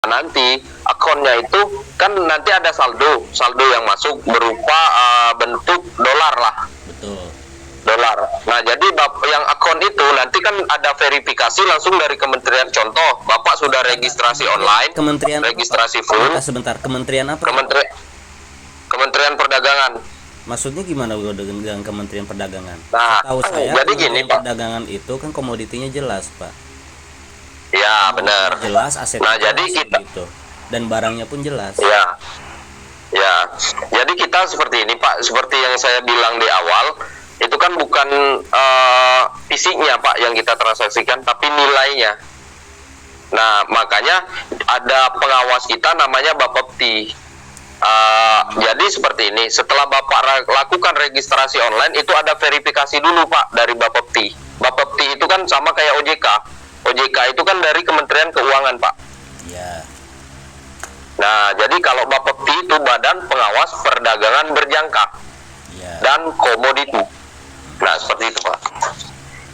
nanti akunnya itu kan nanti ada saldo yang masuk berupa bentuk dolar lah. Betul. Dolar. Nah, jadi yang akun itu nanti kan ada verifikasi langsung dari kementerian. Contoh, Bapak sudah registrasi online, Kementerian registrasi apa? full. Sebentar, kementerian apa? Kementerian Perdagangan. Maksudnya gimana dengan Kementerian Perdagangan? Nah, tahu saya jadi Kementerian gini, Pak. Perdagangan itu kan komoditinya jelas, Pak. Ya, benar. Jelas asetnya. Nah, jadi kita gitu. Dan barangnya pun jelas. Ya. Ya. Jadi kita seperti ini, Pak. Seperti yang saya bilang di awal, itu kan bukan fisiknya, Pak, yang kita transaksikan, tapi nilainya. Nah, makanya ada pengawas kita namanya Bapepti. Jadi seperti ini, setelah Bapak lakukan registrasi online, itu ada verifikasi dulu, Pak, dari Bapepti. Bapepti itu kan sama kayak OJK. OJK itu kan dari Kementerian Keuangan, Pak. Ya. Nah, jadi kalau Bapepti itu Badan Pengawas Perdagangan Berjangka dan Komoditi. Nah, seperti itu, Pak.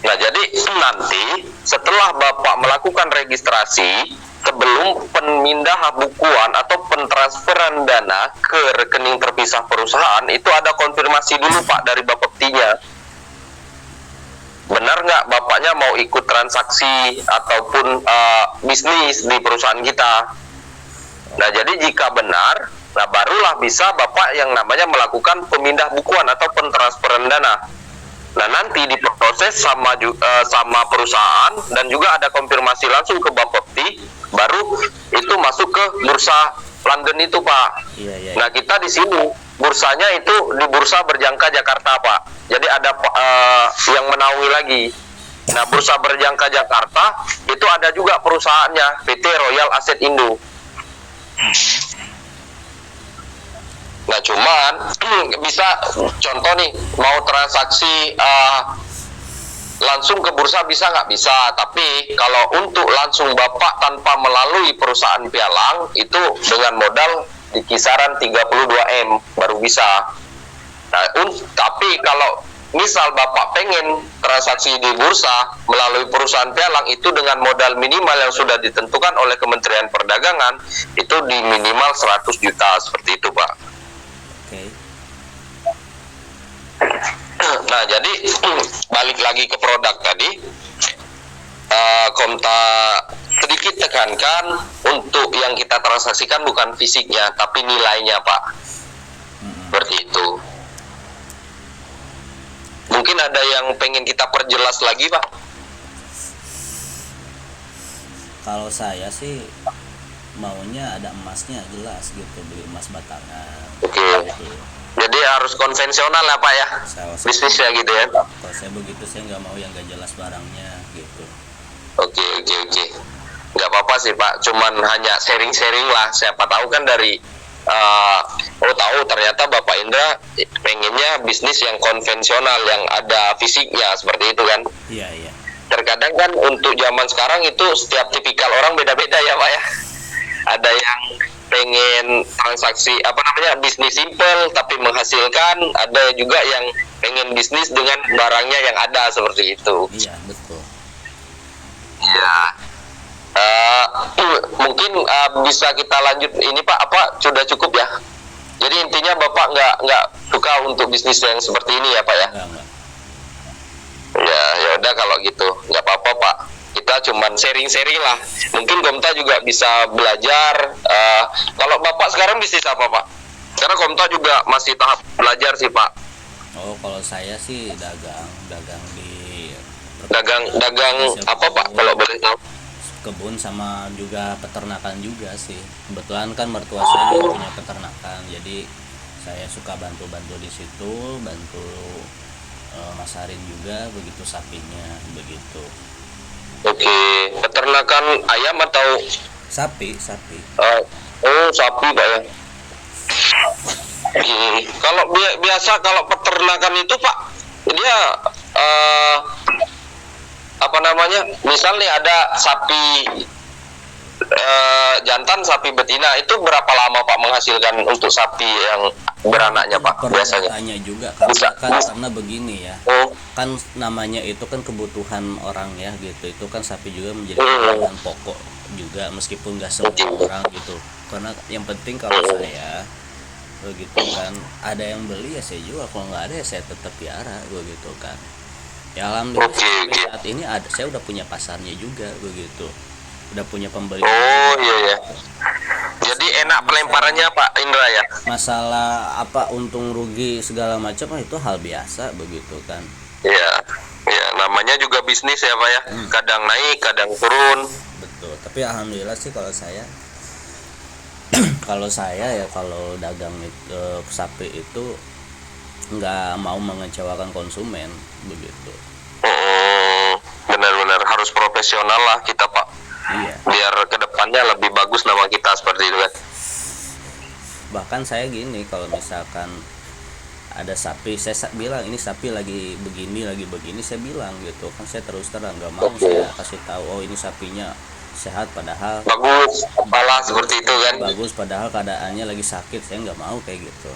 Nah, jadi nanti setelah Bapak melakukan registrasi, sebelum pemindah bukuan atau pentransferan dana ke rekening terpisah perusahaan, itu ada konfirmasi dulu, Pak, dari Bapeptinya. Benar nggak Bapaknya mau ikut transaksi ataupun bisnis di perusahaan kita. Nah, jadi jika benar, nah barulah bisa Bapak yang namanya melakukan pemindah bukuan atau pentransferan dana. Nah, nanti diproses sama perusahaan dan juga ada konfirmasi langsung ke Bapepti, baru itu masuk ke bursa London itu, Pak. Iya. Nah, kita di sini bursanya itu di Bursa Berjangka Jakarta, Pak. Jadi ada yang menaungi lagi. Nah, Bursa Berjangka Jakarta itu ada juga perusahaannya, PT Royal Asset Indo. Nah, cuman bisa contoh nih, mau transaksi langsung ke bursa bisa nggak? Bisa, tapi kalau untuk langsung Bapak tanpa melalui perusahaan pialang itu dengan modal di kisaran 32M baru bisa. Nah, tapi kalau misal Bapak pengen transaksi di bursa melalui perusahaan pialang, itu dengan modal minimal yang sudah ditentukan oleh Kementerian Perdagangan, itu di minimal 100 juta, seperti itu, Pak. Oke. Nah, jadi balik lagi ke produk tadi, Komta sedikit tekankan untuk yang kita transaksikan bukan fisiknya, tapi nilainya, Pak. Seperti itu. Mungkin ada yang pengen kita perjelas lagi, Pak? Kalau saya sih maunya ada emasnya jelas gitu, beli emas batangan. Oke. Gitu. Jadi harus konvensional ya, Pak, ya? Bisnisnya gitu ya? Kalau saya begitu, saya nggak mau yang nggak jelas barangnya gitu. Oke. Nggak apa-apa sih, Pak. Cuman hanya sharing-sharing lah. Siapa tahu kan dari tahu ternyata Bapak Indra pengennya bisnis yang konvensional, yang ada fisiknya, seperti itu kan? Iya. Terkadang kan untuk zaman sekarang itu setiap tipikal orang beda-beda ya, Pak, ya. Ada yang pengen transaksi bisnis simple tapi menghasilkan, ada juga yang pengen bisnis dengan barangnya yang ada, seperti itu. Iya, betul. Iya. Mungkin bisa kita lanjut ini, Pak, sudah cukup ya? Jadi intinya Bapak nggak suka untuk bisnis yang seperti ini ya, Pak, ya? Enggak. Ya udah kalau gitu nggak apa-apa, Pak. Kita cuman sharing-sharing lah. Mungkin Komta juga bisa belajar. Kalau Bapak sekarang bisnis apa, Pak? Karena Komta juga masih tahap belajar sih, Pak. Oh, kalau saya sih dagang di dagang apa, Pak, kalau boleh tahu? Kebun sama juga peternakan juga sih. Kebetulan kan mertua saya juga punya peternakan, jadi saya suka bantu di situ, bantu masarin juga begitu sapinya begitu. Oke, peternakan ayam atau sapi? Sapi, Pak, ya. Kalau biasa kalau peternakan itu, Pak, dia misalnya ada sapi jantan, sapi betina, itu berapa lama, Pak, menghasilkan untuk sapi yang beranaknya, Pak, biasanya? Tanya juga karena begini ya. Kan namanya itu kan kebutuhan orang ya gitu. Itu kan sapi juga menjadi kebutuhan pokok juga, meskipun nggak semua orang gitu. Karena yang penting kalau saya begitu kan, ada yang beli ya saya jual, kalau nggak ada ya saya tetap piara begitu kan. Ya alhamdulillah Oke, sampai oke. saat ini ada, saya udah punya pasarnya juga begitu, udah punya pembeli. Oh iya ya. Jadi enak pelemparannya Pak Indra ya. Masalah apa untung rugi segala macam itu hal biasa begitu kan. Iya. Ya, namanya juga bisnis ya Pak ya. Kadang naik, kadang turun. Betul, tapi alhamdulillah sih kalau saya ya kalau dagang itu, sapi itu nggak mau mengecewakan konsumen begitu. Benar-benar harus profesional lah kita Pak. Iya, Biar kedepannya lebih bagus nama kita seperti itu kan. bahkan saya gini, kalau misalkan ada sapi, saya bilang ini sapi lagi begini, saya bilang gitu kan, saya terus terang, nggak mau saya kasih tahu oh ini sapinya sehat padahal Bagus, apalah seperti itu kan. bagus padahal keadaannya lagi sakit, saya nggak mau kayak gitu.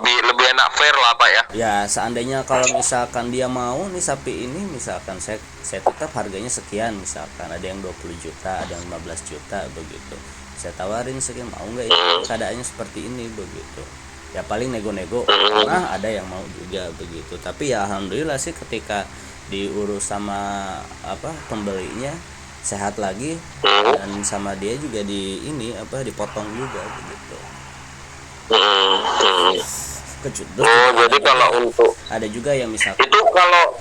Lebih enak fair lah Pak ya. Ya seandainya kalau misalkan dia mau nih sapi ini, misalkan saya tetap harganya sekian, misalkan ada yang 20 juta, ada yang 15 juta begitu, saya tawarin sekian, mau nggak ini keadaannya seperti ini begitu, ya paling nego-nego, nah ada yang mau juga begitu. Tapi ya alhamdulillah sih ketika diurus sama apa pembelinya sehat lagi, dan sama dia juga di ini apa dipotong juga begitu. Terus Jadi kalau untuk ada juga yang misalkan itu, kalau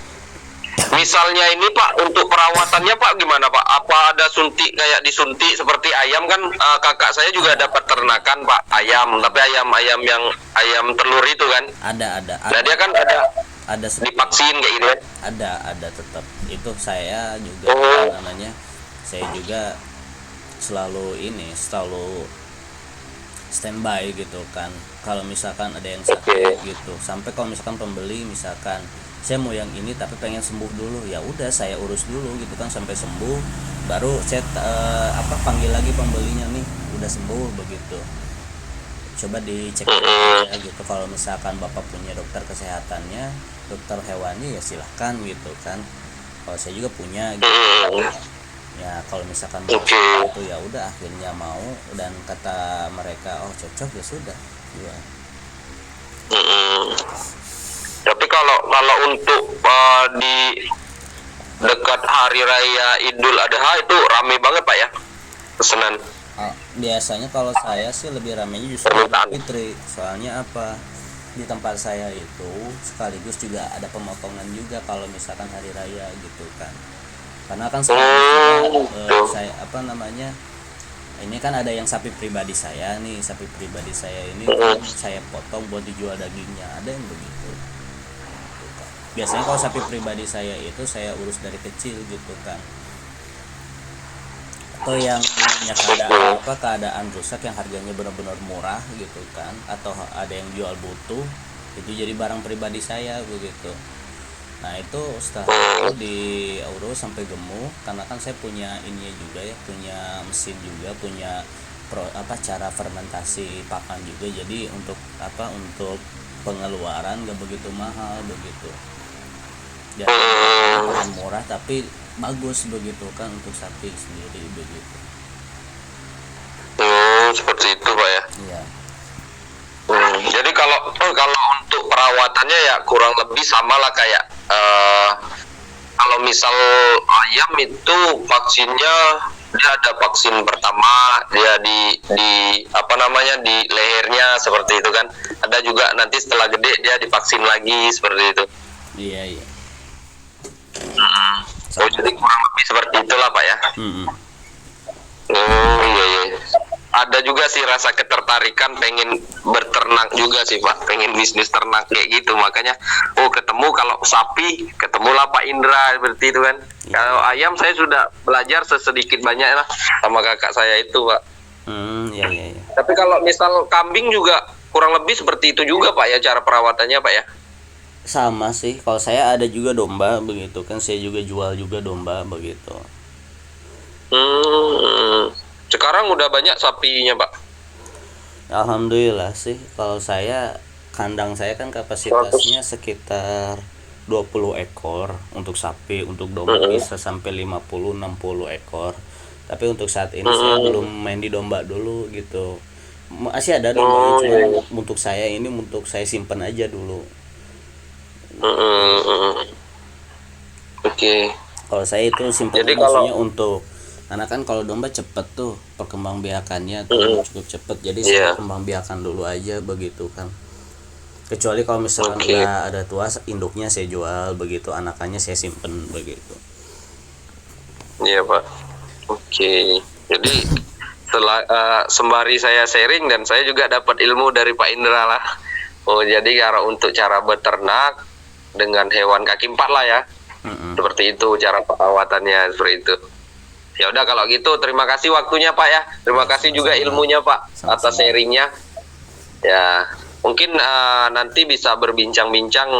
misalnya ini Pak, untuk perawatannya Pak gimana Pak? Apa ada suntik kayak disuntik seperti ayam kan? Kakak saya juga dapat ternakan Pak ayam, tapi ayam yang ayam telur itu kan. ada Nah dia kan ada sedikit, divaksin kayak gitu kan. ada tetap itu saya juga Oh. apa namanya, saya juga selalu standby gitu kan, kalau misalkan ada yang sakit gitu, sampai kalau misalkan pembeli misalkan saya mau yang ini tapi pengen sembuh dulu, ya udah saya urus dulu gitu kan sampai sembuh, baru saya panggil lagi pembelinya, nih udah sembuh begitu, coba dicek aja gitu. Kalau misalkan bapak punya dokter kesehatannya, dokter hewani, ya silahkan gitu kan, kalau saya juga punya gitu. Ya kalau misalkan itu ya udah akhirnya mau, dan kata mereka oh cocok, ya sudah ya. Tapi kalau untuk di dekat hari raya Idul Adha itu rame banget Pak ya pesanan. Biasanya kalau saya sih lebih ramainya justru Permintaan. Fitri, soalnya apa, di tempat saya itu sekaligus juga ada pemotongan juga kalau misalkan hari raya gitu kan, karena kan saya apa namanya, ini kan ada yang sapi pribadi saya nih, sapi pribadi saya ini kan saya potong buat dijual dagingnya, ada yang begitu. Biasanya kalau sapi pribadi saya itu saya urus dari kecil gitu kan, atau yang punya keadaan rusak yang harganya benar-benar murah gitu kan, atau ada yang jual butuh, itu jadi barang pribadi saya begitu. Nah itu setelah itu diurus sampai gemuk, karena kan saya punya ininya juga ya, punya mesin juga, punya cara fermentasi pakan juga, jadi untuk pengeluaran gak begitu mahal begitu, jadi pakan murah tapi bagus begitu kan untuk sapi sendiri begitu. Seperti itu Pak ya. Iya. Jadi kalau untuk perawatannya ya kurang lebih sama lah kayak kalau misal ayam itu vaksinnya, dia ada vaksin pertama, dia di apa namanya di lehernya seperti itu kan. Ada juga nanti setelah gede dia divaksin lagi seperti itu. Iya. Jadi kurang lebih seperti itulah Pak ya. Iya. Ada juga sih rasa ketertarikan pengen berternak juga sih Pak, pengen bisnis ternak kayak gitu, makanya ketemu kalau sapi ketemulah Pak Indra seperti itu kan. Kalau ayam saya sudah belajar sesedikit banyak lah sama kakak saya itu Pak. Iya. Tapi kalau misal kambing juga kurang lebih seperti itu juga Pak ya cara perawatannya Pak ya. Sama sih, kalau saya ada juga domba begitu kan, saya juga jual juga domba begitu. Sekarang udah banyak sapinya Pak. Alhamdulillah sih, kalau saya kandang saya kan kapasitasnya sekitar 20 ekor untuk sapi, untuk domba bisa sampai 50-60 ekor. Tapi untuk saat ini saya belum main di domba dulu gitu. Masih ada dombanya, Oh, cuman iya, iya. untuk saya ini untuk saya simpen aja dulu. Oke. Kalau saya itu Jadi simpennya kalau maksudnya untuk, karena kan kalau domba cepet tuh perkembangbiakannya tuh cukup cepet, jadi saya iya, kembang biakan dulu aja begitu kan. Kecuali kalau misalkan oke. udah ada tua, induknya saya jual begitu, anakannya saya simpen begitu. Iya, Pak. Oke. Jadi sembari saya sharing dan saya juga dapat ilmu dari Pak Indra lah. Oh, jadi kalau untuk cara beternak dengan hewan kaki empat lah ya. Mm-mm. Seperti itu cara perawatannya, seperti itu. Ya udah kalau gitu terima kasih waktunya Pak ya. Terima kasih juga Sama-sama. ilmunya Pak atas Sama-sama. sharingnya. Ya, mungkin nanti bisa berbincang-bincang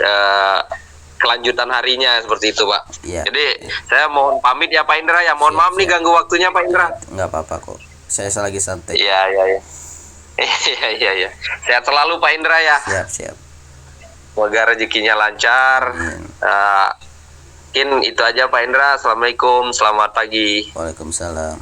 eh, kelanjutan harinya seperti itu Pak. Iya. Jadi saya mohon pamit ya Pak Indra ya. Mohon Siap, maaf nih siap. ganggu waktunya Pak Indra. Nggak apa-apa kok. Saya lagi santai. Iya, iya, iya. Iya, iya, iya. Sehat selalu Pak Indra ya. Siap, siap. Semoga rezekinya lancar. Amin. Mungkin itu aja Pak Indra. Assalamualaikum, selamat pagi. Waalaikumsalam.